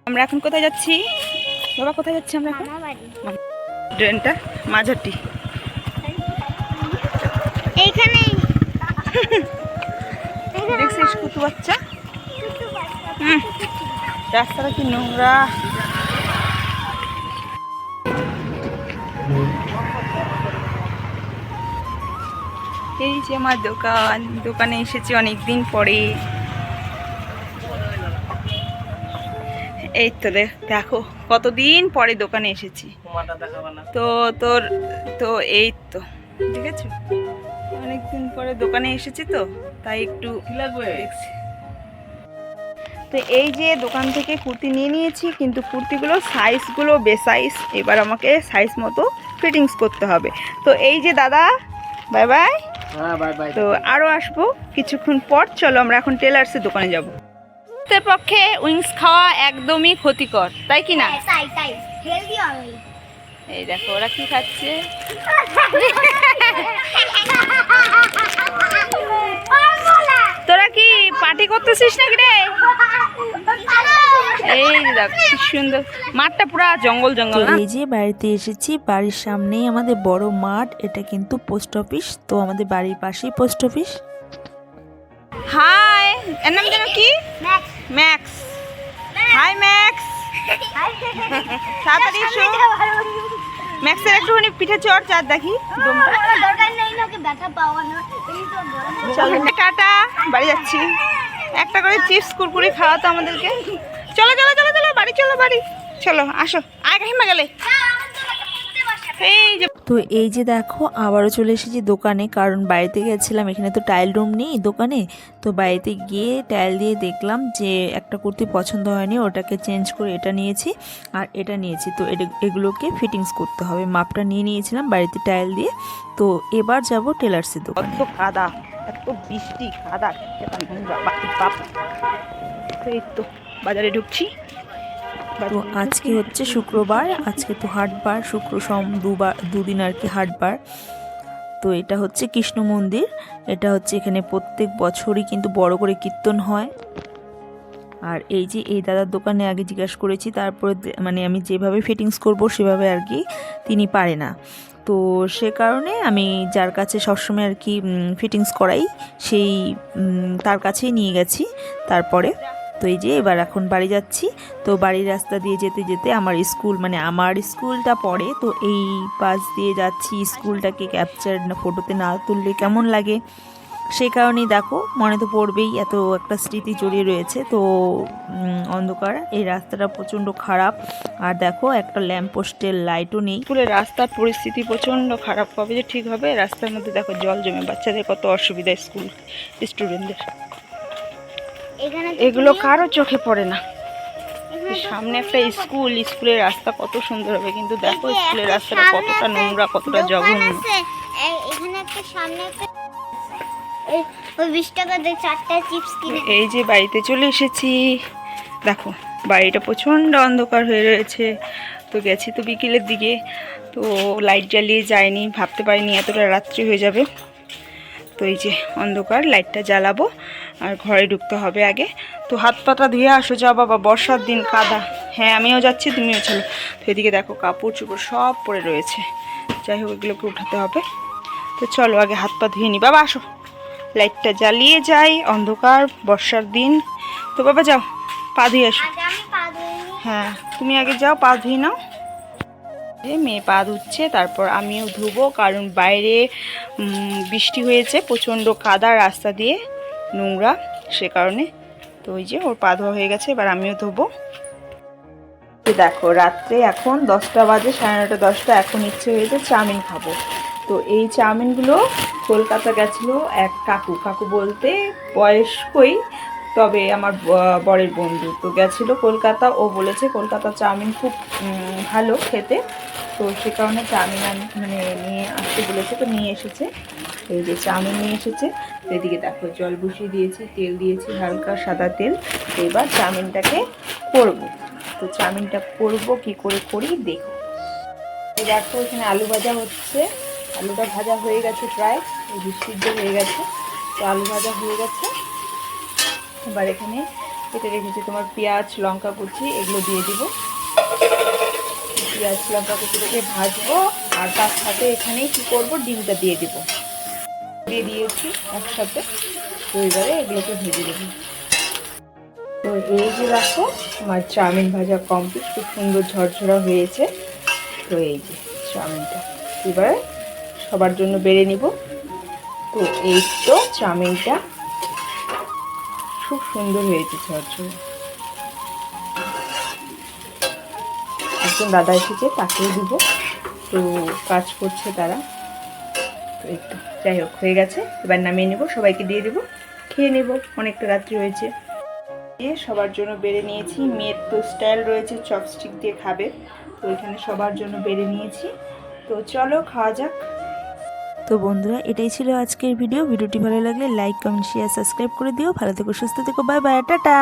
আমরা এখন কোথায় যাচ্ছি বাবা? কোথায় যাচ্ছি আমরা এখন? ট্রেনটা মাঝারটি এইখানে দেখছিস কুতু বাচ্চা? রাস্তাটা কি নোংরা! এই যে আমার দোকানে এসেছি অনেকদিন পরে। এই তো দেখো কতদিন পরে দোকানে এসেছি। তো তোর তো এই তো ঠিক আছে, অনেকদিন পরে দোকানে এসেছি তো তাই একটু দেখছি। তো এই যে দোকান থেকে কুর্তি নিয়ে নিয়েছি, কিন্তু কুর্তিগুলো সাইজগুলো বেসাইজ, এবার আমাকে সাইজ মতো ফিটিংস করতে হবে। তো এই যে দাদা, বাই বাই। তো আরও আসবো কিছুক্ষণ পর। চলো আমরা এখন টেলার্সের দোকানে যাবো। পক্ষে উইংস খাওয়া একদমই ক্ষতিকর, তাই কি না? এই দেখো ওরা কি খাচ্ছে। তোরা কি পার্টি করতেছিস নাকি রে? এই দেখো কি সুন্দর মাঠটা, পুরা জঙ্গল জঙ্গল। এই যে বাড়িতে এসেছি, বাড়ির সামনেই আমাদের বড় মাঠ। এটা কিন্তু পোস্ট অফিস, তো আমাদের বাড়ির পাশেই পোস্ট অফিস। হাই, এর নাম যেন কি? ম্যাক্স। হাই ম্যাক্স, তাড়াতাড়ি এসো। ম্যাক্সের একটুখানি পিঠে চড় চার দেখি। চলো টাটা, বাড়ি যাচ্ছি। একটা করে চিপস কুরকুরি খাওয়া তো আমাদেরকে। চলো চলো চলো চলো বাড়ি, চলো বাড়ি চলো, আসো। আয় কাহিমা গেলে। তো এই যে দেখো আবারও চলে এসেছি দোকানে, কারণ বাড়িতে গেছিলাম, এখানে তো টাইল রুম নেই দোকানে। তো বাড়িতে গিয়ে টাইল দিয়ে দেখলাম যে একটা কুর্তি পছন্দ হয়নি, ওটাকে চেঞ্জ করে এটা নিয়েছি আর এটা নিয়েছি। তো এগুলোকে ফিটিংস করতে হবে, মাপটা নিয়ে নিয়েছিলাম বাড়িতে টাইল দিয়ে। তো এবার যাব টেলার্সের দোকানে। এত কাদা, এত বৃষ্টি, কাদা, এই তো বাজারে ঢুকছি। তো আজকে হচ্ছে শুক্রবার, আজকে তো হাটবার, শুক্র সোম দুদিন আর কি হাটবার। তো এটা হচ্ছে কৃষ্ণ মন্দির, এটা হচ্ছে এখানে প্রত্যেক বছরই কিন্তু বড় করে কীর্তন হয়। আর এই যে এই দাদার দোকানে আগে জিজ্ঞাসা করেছি, তারপরে মানে আমি যেভাবে ফিটিংস করব সেভাবে আর কি তিনি পারে না। তো সে কারণে আমি যার কাছে সবসময় আর কি ফিটিংস করাই, সেই তার কাছেই নিয়ে গেছি। তারপরে তো এই যে এবার এখন বাড়ি যাচ্ছি। তো বাড়ির রাস্তা দিয়ে যেতে যেতে আমার স্কুল, মানে আমার স্কুলটা পড়ে, তো এই পাশ দিয়ে যাচ্ছি। স্কুলটাকে ক্যাপচার ফটোতে না তুললে কেমন লাগে, সেই কারণেই দেখো মনে তো পড়বেই, এত একটা স্মৃতি জড়িয়ে রয়েছে। তো অন্ধকার, এই রাস্তাটা প্রচণ্ড খারাপ। আর দেখো একটা ল্যাম্পপোস্টের লাইটও নেই। স্কুলের রাস্তার পরিস্থিতি প্রচণ্ড খারাপ, কবে যে ঠিক হবে। রাস্তার মধ্যে দেখো জল জমে, বাচ্চাদের কত অসুবিধা, স্কুল স্টুডেন্টদের। এগুলো কারো চোখে পড়ে না। সামনে একটা স্কুল, স্কুলের রাস্তা কত সুন্দর হবে, কিন্তু দেখো স্কুলের রাস্তাটা কতটা নোংরা, কতটা জঘন্য। এই যে বাড়িতে চলে এসেছি, দেখো বাড়িটা প্রচণ্ড অন্ধকার হয়ে রয়েছে। তো গেছি তো বিকেলের দিকে, তো লাইট জ্বালিয়ে যায়নি, ভাবতে পারিনি এতটা রাত্রি হয়ে যাবে। তো এই যে অন্ধকার, লাইটটা জ্বালাবো আর ঘরে ঢুকতে হবে আগে। তো হাত পাটা ধুয়ে আসো, যাও বাবা, বর্ষার দিন কাদা। হ্যাঁ আমিও যাচ্ছি, তুমিও চলো। তো এদিকে দেখো কাপড় চোপড় সব পড়ে রয়েছে, যাই হোক এগুলোকে উঠাতে হবে। তো চলো আগে হাত পা ধুয়ে নি, বাবা আসো, লাইটটা জ্বালিয়ে যাই, অন্ধকার বর্ষার দিন। তো বাবা যাও পা ধুয়ে আসো। হ্যাঁ তুমি আগে যাও, পা ধুয়ে নাও। মেয়ে পা ধুচ্ছে, তারপর আমিও ধুবো, কারণ বাইরে বৃষ্টি হয়েছে, প্রচণ্ড কাদা, রাস্তা দিয়ে নোংরা, সে কারণে। তো ওই যে ওর পা ধোয়া হয়ে গেছে, এবার আমিও ধোবো। দেখো রাত্রে এখন 10টা বাজে, 9:30 10টা। এখন ইচ্ছে হয়েছে চাউমিন খাবো। তো এই চাউমিনগুলো কলকাতা গেছিলো এক কাকু বলতে বয়স্কই, তবে আমার বরের বন্ধু, তো গেছিলো কলকাতা। ও বলেছে কলকাতা চাউমিন খুব ভালো খেতে, তো সে কারণে চাউমিন মানে নিয়ে আসতে বলেছে, তো নিয়ে এসেছে। এই যে চাউমিন নিয়ে এসেছে। তো এদিকে দেখো জল বসিয়ে দিয়েছি, তেল দিয়েছি হালকা সাদা তেল। তো এবার চাউমিনটাকে করবো। তো চাউমিনটা করবো কি করে করি দেখো। দেখো এখানে আলু ভাজা হচ্ছে, আলুটা ভাজা হয়ে গেছে প্রায়, এই সিদ্ধ হয়ে গেছে। তো আলু ভাজা হয়ে গেছে, এবার এখানে কেটে রেখেছি তোমার পেঁয়াজ লঙ্কা কুচি, এগুলো দিয়ে দিব। পেঁয়াজ লঙ্কা কুচিটাকে ভাজবো, আর তার সাথে এখানেই কী করবো, ডিমটা দিয়ে দিব। দিয়ে দিয়েছি একসাথে। তো এবারে এগুলোকে ভেজে দেবো। তো এই যে দেখো আমার চাউমিন ভাজা কমপ্লিট, খুব সুন্দর ঝরঝরা হয়েছে। তো এই যে চাউমিনটা এবারে সবার জন্য বেড়ে নিব। তো এই তো চাউমিনটা খুব সুন্দর হয়েছে ঝরঝরা। একজন দাদা এসেছে, তাকেও দিব। তো কাজ করছে তারা। তো এই তো যাই হোক হয়ে গেছে, এবার নামিয়ে নেব, সবাইকে দিয়ে দেবো, খেয়ে নেব, অনেকটা রাত্রি হয়েছে। দিয়ে সবার জন্য বেড়ে নিয়েছি। মেয়ের তো স্টাইল রয়েছে চপস্টিক দিয়ে খাবে, তো এখানে সবার জন্য বেড়ে নিয়েছি। তো চলো খাওয়া যাক। তো বন্ধুরা, এটাই ছিল আজকের ভিডিওটি ভালো লাগলে লাইক কমেন্ট শেয়ার সাবস্ক্রাইব করে দিও। ভালো থেকো, সুস্থ থেকো, বাই বাই, টাটা।